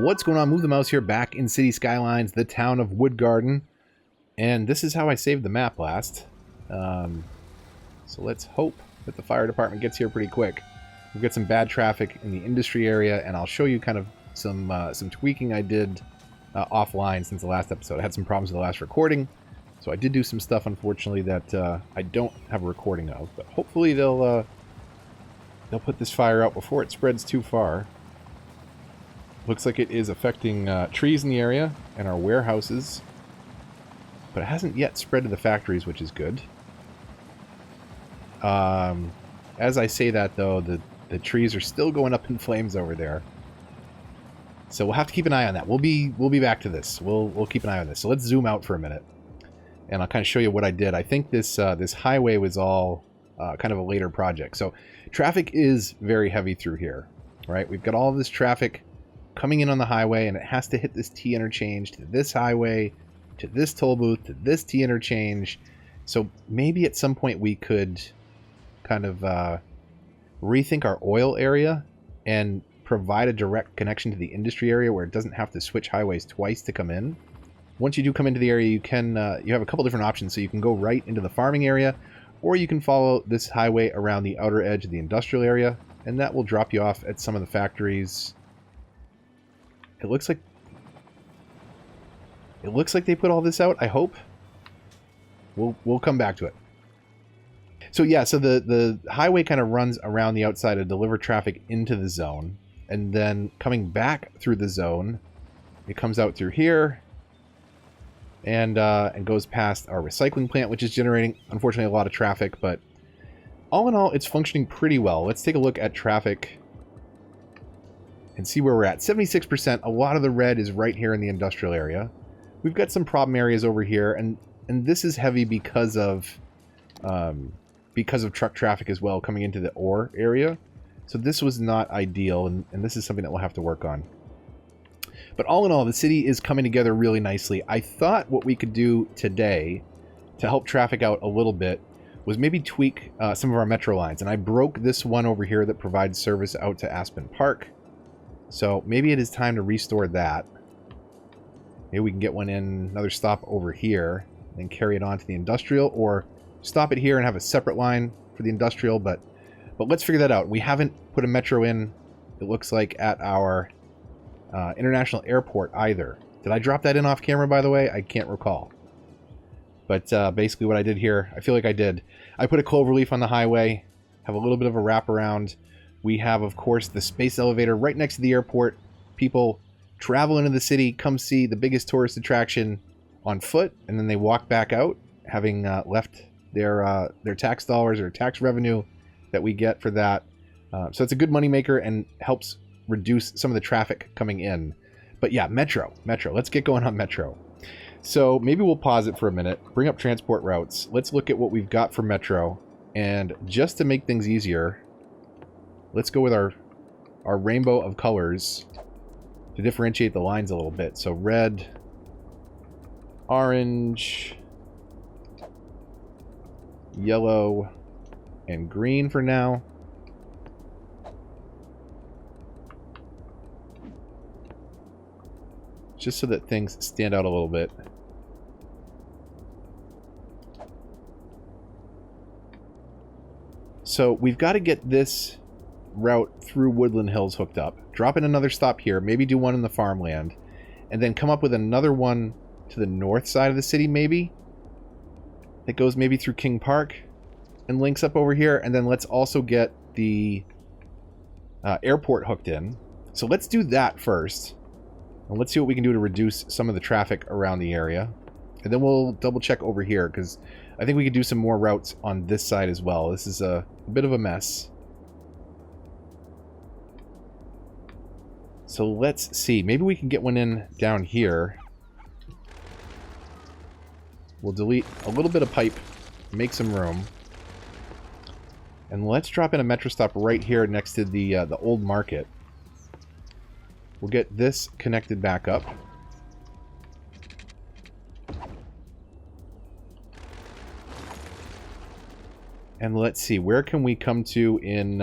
What's going on? Move the mouse here, back in City Skylines, the town of Woodgarden. And this is how I saved the map last. So let's hope that the fire department gets here pretty quick. We've got some bad traffic in the industry area, and I'll show you kind of some tweaking I did offline since the last episode. I had some problems with the last recording, so I did do some stuff, unfortunately, that I don't have a recording of. But hopefully they'll put this fire out before it spreads too far. Looks like it is affecting trees in the area and our warehouses, but it hasn't yet spread to the factories, which is good. As I say that, though, the trees are still going up in flames over there, so we'll have to keep an eye on that. We'll be back to this. We'll keep an eye on this. So let's zoom out for a minute, and I'll kind of show you what I did. I think this this highway was all kind of a later project. So traffic is very heavy through here, right? We've got all of this traffic coming in on the highway, and it has to hit this T interchange, to this highway, to this toll booth, to this T interchange. So maybe at some point we could kind of rethink our oil area and provide a direct connection to the industry area where it doesn't have to switch highways twice to come in. Once you do come into the area, you can you have a couple different options. So you can go right into the farming area, or you can follow this highway around the outer edge of the industrial area, and that will drop you off at some of the factories. It looks like they put all this out, I hope. We'll come back to it. So yeah, so the highway kind of runs around the outside to deliver traffic into the zone, and then coming back through the zone, it comes out through here and goes past our recycling plant, which is generating, unfortunately, a lot of traffic, but all in all, it's functioning pretty well. Let's take a look at traffic and see where we're at. 76%. A lot of the red is right here in the industrial area. We've got some problem areas over here, and this is heavy because of truck traffic as well coming into the ore area. So this was not ideal, and this is something that we'll have to work on. But all in all, the city is coming together really nicely. I thought what we could do today to help traffic out a little bit was maybe tweak some of our metro lines. And I broke this one over here that provides service out to Aspen Park. So maybe it is time to restore that. Maybe we can get one in, another stop over here, and carry it on to the industrial, or stop it here and have a separate line for the industrial, but let's figure that out. We haven't put a metro in, it looks like, at our international airport either. Did I drop that in off camera, by the way? I can't recall. But basically what I did here, I feel like I did. I put a cloverleaf on the highway, have a little bit of a wraparound. We have, of course, the space elevator right next to the airport. People travel into the city, come see the biggest tourist attraction on foot, and then they walk back out, having left their tax dollars or tax revenue that we get for that. So it's a good moneymaker and helps reduce some of the traffic coming in. But yeah, Metro. Let's get going on Metro. So maybe we'll pause it for a minute, bring up transport routes. Let's look at what we've got for Metro. And just to make things easier, let's go with our rainbow of colors to differentiate the lines a little bit. So red, orange, yellow, and green for now. Just so that things stand out a little bit. So we've got to get this route through Woodland Hills hooked up. Drop in another stop here, maybe do one in the farmland, and then come up with another one to the north side of the city, maybe, that goes maybe through King Park and links up over here. And then let's also get the airport hooked in. So let's do that first, and let's see what we can do to reduce some of the traffic around the area. And then we'll double check over here, because I think we could do some more routes on this side as well. This is a bit of a mess. So let's see. Maybe we can get one in down here. We'll delete a little bit of pipe, make some room. And let's drop in a metro stop right here next to the old market. We'll get this connected back up. And let's see, where can we come to in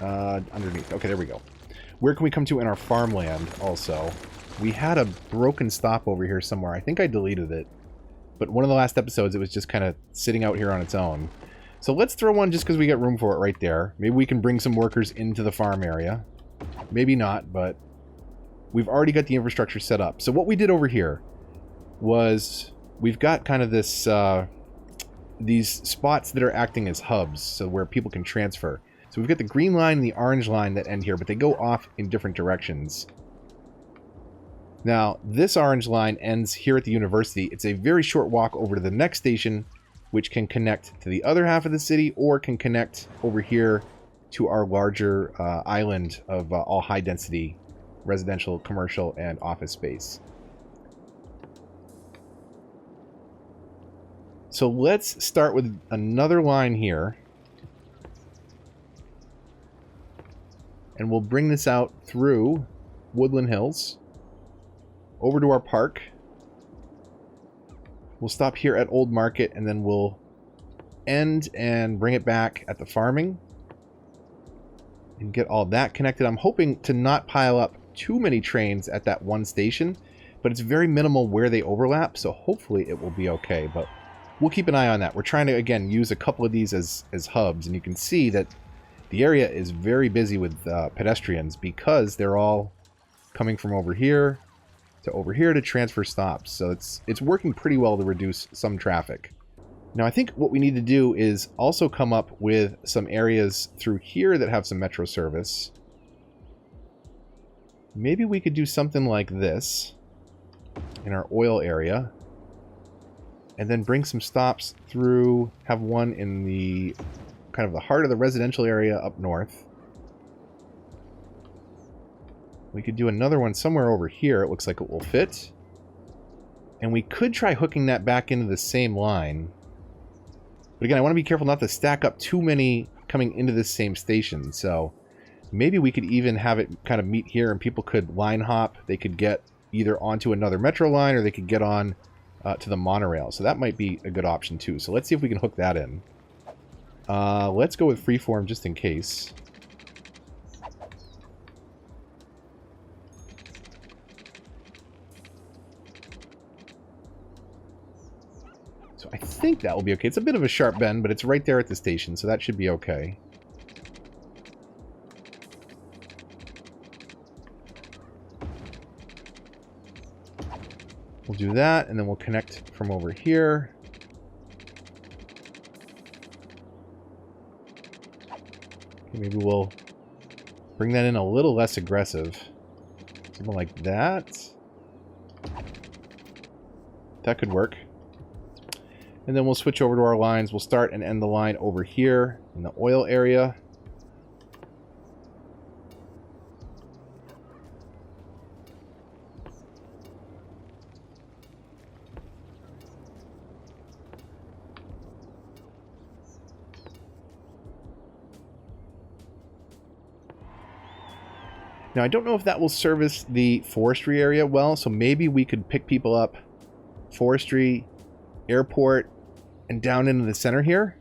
underneath? Okay, there we go. Where can we come to in our farmland also? We had a broken stop over here somewhere. I think I deleted it. But one of the last episodes, it was just kind of sitting out here on its own. So let's throw one just because we got room for it right there. Maybe we can bring some workers into the farm area. Maybe not, but we've already got the infrastructure set up. So what we did over here was we've got kind of this these spots that are acting as hubs, so where people can transfer. So we've got the green line and the orange line that end here, but they go off in different directions. Now, this orange line ends here at the university. It's a very short walk over to the next station, which can connect to the other half of the city, or can connect over here to our larger island of all high-density residential, commercial, and office space. So let's start with another line here. And we'll bring this out through Woodland Hills, over to our park. We'll stop here at Old Market, and then we'll end and bring it back at the farming. And get all that connected. I'm hoping to not pile up too many trains at that one station, but it's very minimal where they overlap, so hopefully it will be okay. But we'll keep an eye on that. We're trying to, again, use a couple of these as hubs, and you can see that the area is very busy with pedestrians because they're all coming from over here to transfer stops. So it's working pretty well to reduce some traffic. Now I think what we need to do is also come up with some areas through here that have some metro service. Maybe we could do something like this in our oil area. And then bring some stops through, have one in the kind of the heart of the residential area up north. We could do another one somewhere over here. It looks like it will fit. And we could try hooking that back into the same line. But again, I want to be careful not to stack up too many coming into this same station. So maybe we could even have it kind of meet here and people could line hop. They could get either onto another metro line or they could get on to the monorail. So that might be a good option too. So let's see if we can hook that in. Let's go with freeform just in case. So I think that will be okay. It's a bit of a sharp bend, but it's right there at the station, so that should be okay. We'll do that, and then we'll connect from over here. Okay, maybe we'll bring that in a little less aggressive. Something like that. That could work. And then we'll switch over to our lines. We'll start and end the line over here in the oil area. Now, I don't know if that will service the forestry area well, so maybe we could pick people up forestry, airport, and down into the center here.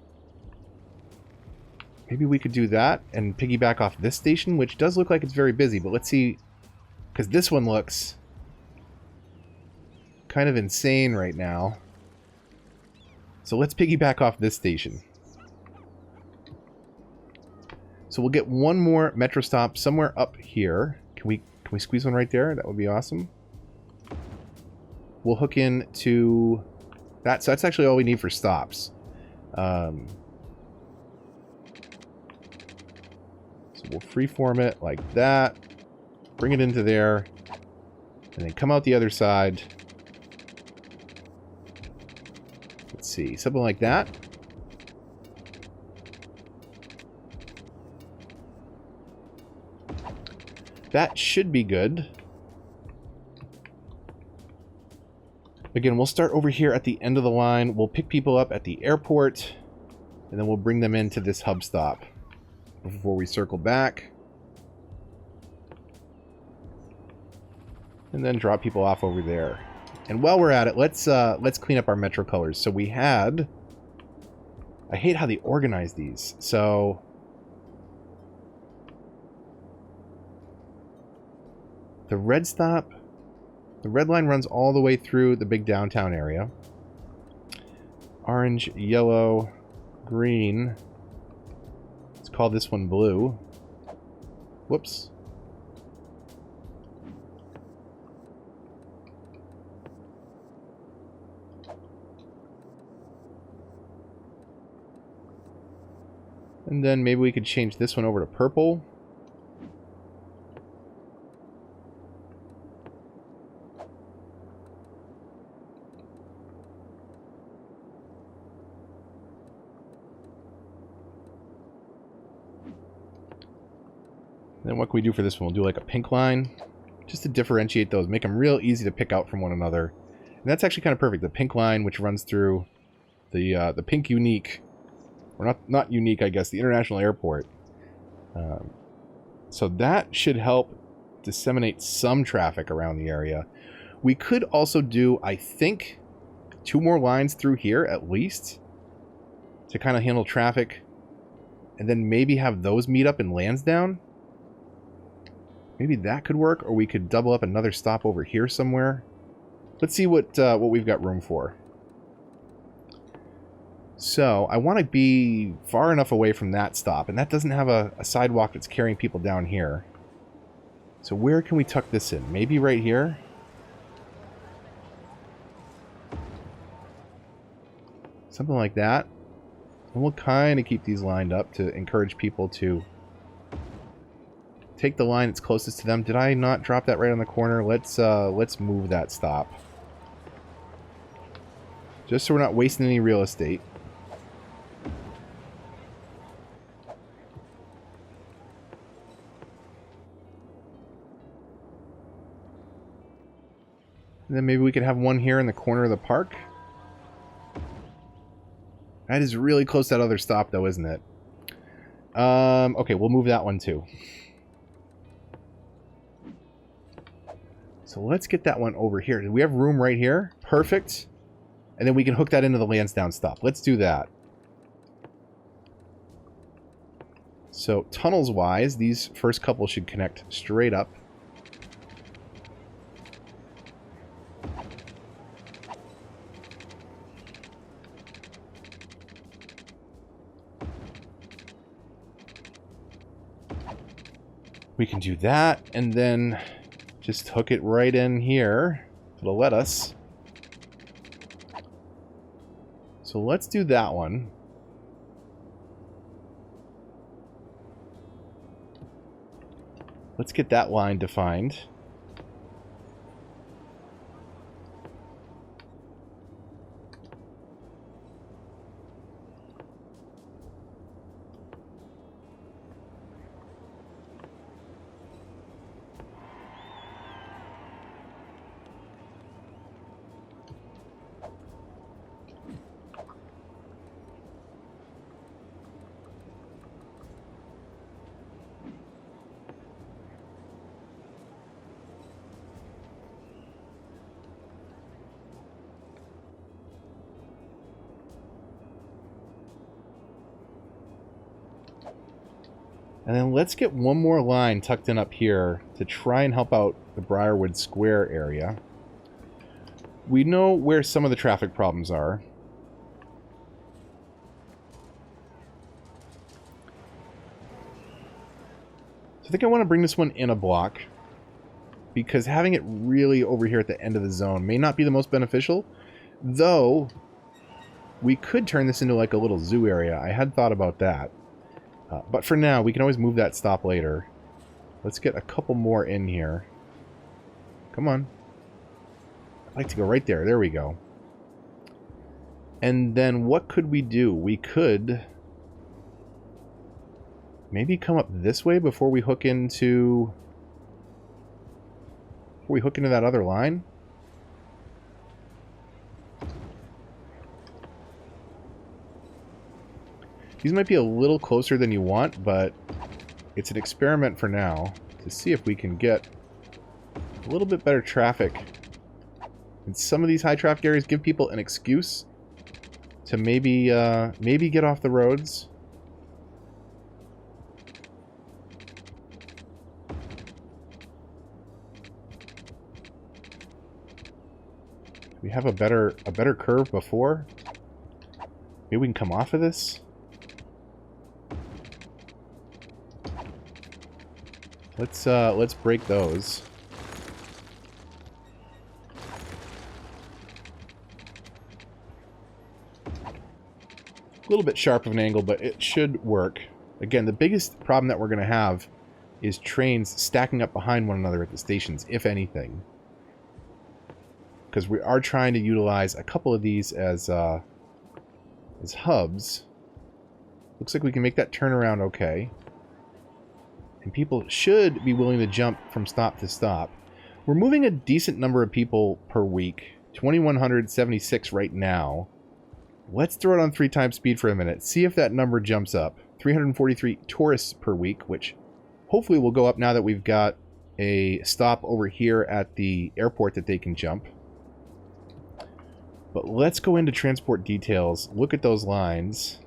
Maybe we could do that and piggyback off this station, which does look like it's very busy, but let's see, because this one looks kind of insane right now. So let's piggyback off this station. So we'll get one more metro stop somewhere up here. Can we squeeze one right there? That would be awesome. We'll hook in to that. So that's actually all we need for stops. So we'll freeform it like that. Bring it into there. And then come out the other side. Let's see. Something like that. That should be good. Again, we'll start over here at the end of the line. We'll pick people up at the airport, and then we'll bring them into this hub stop before we circle back. And then drop people off over there. And while we're at it, let's clean up our metro colors. So we had... I hate how they organize these. So... The red stop, the red line runs all the way through the big downtown area. Orange, yellow, green. Let's call this one blue. Whoops. And then maybe we could change this one over to purple. Then what can we do for this one? We'll do like a pink line, just to differentiate those, make them real easy to pick out from one another. And that's actually kind of perfect. The pink line, which runs through the pink unique, or not unique, I guess, the international airport. So that should help disseminate some traffic around the area. We could also do, I think, 2 more lines through here at least to kind of handle traffic, and then maybe have those meet up in Lansdowne. Maybe that could work, or we could double up another stop over here somewhere. Let's see what we've got room for. So, I want to be far enough away from that stop, and that doesn't have a sidewalk that's carrying people down here. So where can we tuck this in? Maybe right here? Something like that. And we'll kind of keep these lined up to encourage people to take the line that's closest to them. Did I not drop that right on the corner? Let's move that stop. Just so we're not wasting any real estate. And then maybe we could have one here in the corner of the park. That is really close to that other stop though, isn't it? Okay, we'll move that one too. So let's get that one over here. Do we have room right here? Perfect. And then we can hook that into the Lansdowne stop. Let's do that. So tunnels-wise, these first couple should connect straight up. We can do that, and then just hook it right in here. It'll let us. So let's do that one. Let's get that line defined. And then let's get one more line tucked in up here to try and help out the Briarwood Square area. We know where some of the traffic problems are. So I think I want to bring this one in a block, because having it really over here at the end of the zone may not be the most beneficial, though we could turn this into like a little zoo area. I had thought about that. But for now, we can always move that stop later. Let's get a couple more in here. Come on. I'd like to go right there. There we go. And then what could we do? We could maybe come up this way before we hook into... Before we hook into that other line. These might be a little closer than you want, but it's an experiment for now to see if we can get a little bit better traffic. In some of these high traffic areas, give people an excuse to maybe get off the roads. We have a better curve before. Maybe we can come off of this. Let's break those. A little bit sharp of an angle, but it should work. Again, the biggest problem that we're going to have is trains stacking up behind one another at the stations, if anything. Because we are trying to utilize a couple of these as hubs. Looks like we can make that turnaround okay. And people should be willing to jump from stop to stop. We're moving a decent number of people per week. 2,176 right now. Let's throw it on 3 times speed for a minute. See if that number jumps up. 343 tourists per week, which hopefully will go up now that we've got a stop over here at the airport that they can jump. But let's go into transport details. Look at those lines.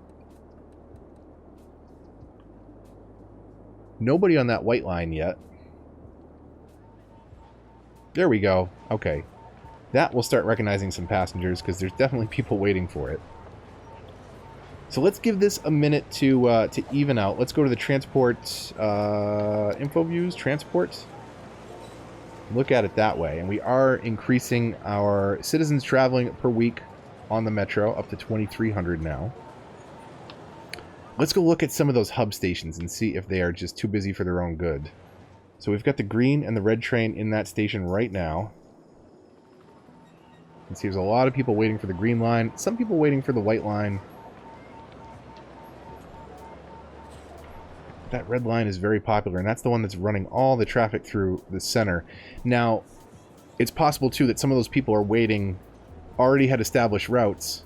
Nobody on that white line yet. There we go. Okay. That will start recognizing some passengers because there's definitely people waiting for it. So let's give this a minute to even out. Let's go to the transport info views, transport. Look at it that way. And we are increasing our citizens traveling per week on the metro up to 2,300 now. Let's go look at some of those hub stations and see if they are just too busy for their own good. So we've got the green and the red train in that station right now. You can see there's a lot of people waiting for the green line, some people waiting for the white line. That red line is very popular, and that's the one that's running all the traffic through the center. Now, it's possible, too, that some of those people are waiting, already had established routes,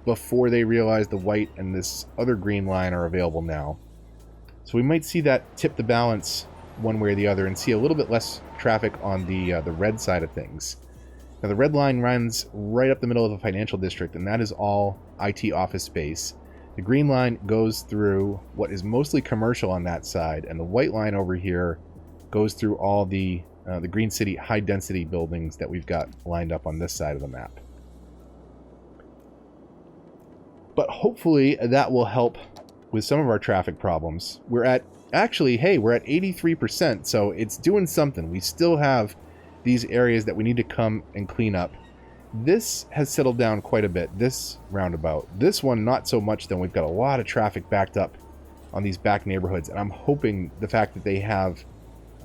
before they realize the white and this other green line are available now. So we might see that tip the balance one way or the other and see a little bit less traffic on the red side of things. Now, the red line runs right up the middle of the financial district, and that is all IT office space. The green line goes through what is mostly commercial on that side, and the white line over here goes through all the Green City high-density buildings that we've got lined up on this side of the map. But hopefully that will help with some of our traffic problems. We're at, actually, hey, we're at 83%, so it's doing something. We still have these areas that we need to come and clean up. This has settled down quite a bit, this roundabout. This one, not so much, though. We've got a lot of traffic backed up on these back neighborhoods, and I'm hoping the fact that they have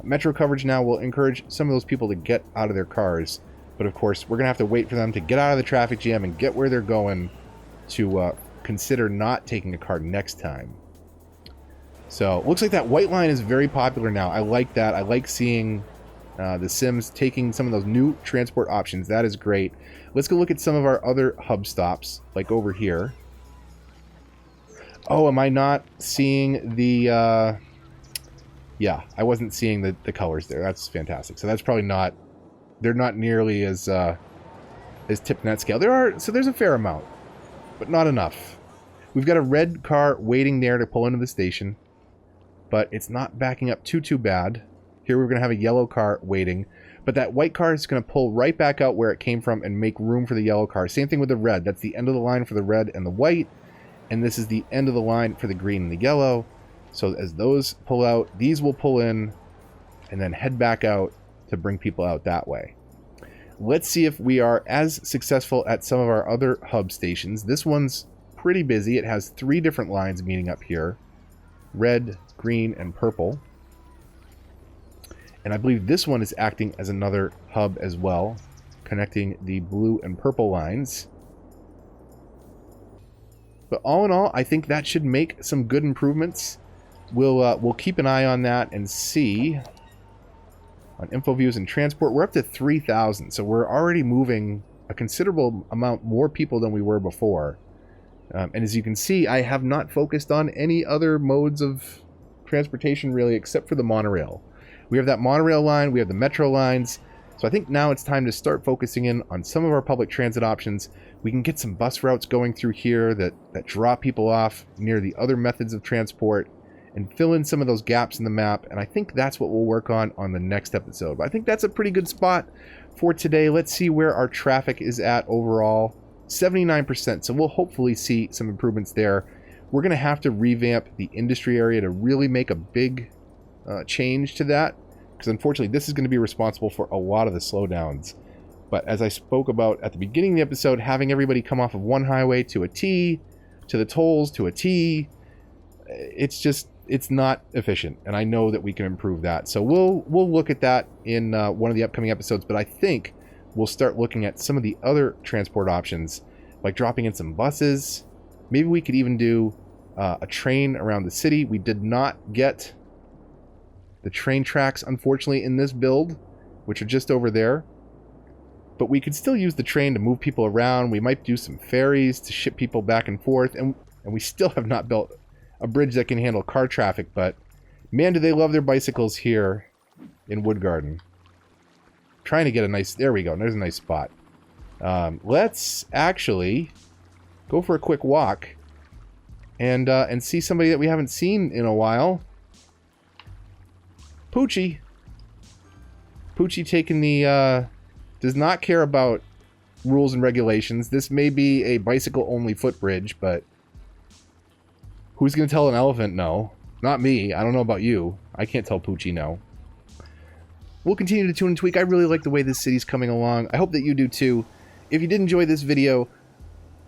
metro coverage now will encourage some of those people to get out of their cars. But, of course, we're going to have to wait for them to get out of the traffic jam and get where they're going to consider not taking a car next time. So, looks like that white line is very popular now. I like that. I like seeing the Sims taking some of those new transport options. That is great. Let's go look at some of our other hub stops, like over here. Oh, am I not seeing the... Yeah, I wasn't seeing the colors there. That's fantastic. So that's probably not... They're not nearly as tipped in that scale. So there's a fair amount, but not enough. We've got a red car waiting there to pull into the station, but it's not backing up too bad. Here we're going to have a yellow car waiting, but that white car is going to pull right back out where it came from and make room for the yellow car. Same thing with the red. That's the end of the line for the red and the white, and this is the end of the line for the green and the yellow. So as those pull out, these will pull in and then head back out to bring people out that way. Let's see if we are as successful at some of our other hub stations. This one's pretty busy. It has 3 different lines meeting up here. Red, green, and purple. And I believe this one is acting as another hub as well, connecting the blue and purple lines. But all in all, I think that should make some good improvements. We'll keep an eye on that and see. On info views and transport, we're up to 3,000, so we're already moving a considerable amount more people than we were before. And as you can see, I have not focused on any other modes of transportation really, except for the monorail. We have that monorail line, we have the metro lines, so I think now it's time to start focusing in on some of our public transit options. We can get some bus routes going through here that drop people off near the other methods of transport, and fill in some of those gaps in the map. And I think that's what we'll work on the next episode. But I think that's a pretty good spot for today. Let's see where our traffic is at overall. 79%. So we'll hopefully see some improvements there. We're going to have to revamp the industry area to really make a big change to that, because unfortunately this is going to be responsible for a lot of the slowdowns. But as I spoke about at the beginning of the episode, having everybody come off of one highway to a T, to the tolls to a T, it's not efficient, and I know that we can improve that. So we'll look at that in one of the upcoming episodes, but I think we'll start looking at some of the other transport options, like dropping in some buses. Maybe we could even do a train around the city. We did not get the train tracks, unfortunately, in this build, which are just over there. But we could still use the train to move people around. We might do some ferries to ship people back and forth. And we still have not built a bridge that can handle car traffic. But man, do they love their bicycles here in Woodgarden. Trying to get a nice... There we go. There's a nice spot. Let's actually go for a quick walk and see somebody that we haven't seen in a while. Poochie. Poochie taking the... does not care about rules and regulations. This may be a bicycle-only footbridge, but who's going to tell an elephant no? Not me. I don't know about you. I can't tell Poochie no. We'll continue to tune and tweak. I really like the way this city's coming along. I hope that you do too. If you did enjoy this video,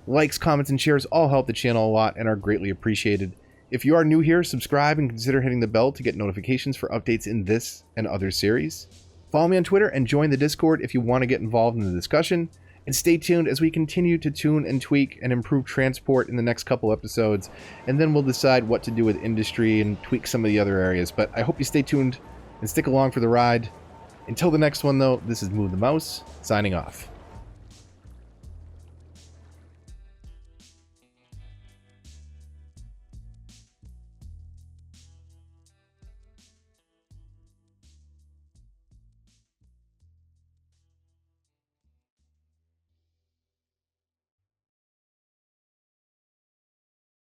likes, comments, and shares all help the channel a lot and are greatly appreciated. If you are new here, subscribe and consider hitting the bell to get notifications for updates in this and other series. Follow me on Twitter and join the Discord if you want to get involved in the discussion. And stay tuned as we continue to tune and tweak and improve transport in the next couple episodes. And then we'll decide what to do with industry and tweak some of the other areas. But I hope you stay tuned and stick along for the ride. Until the next one, though, this is Move the Mouse, signing off.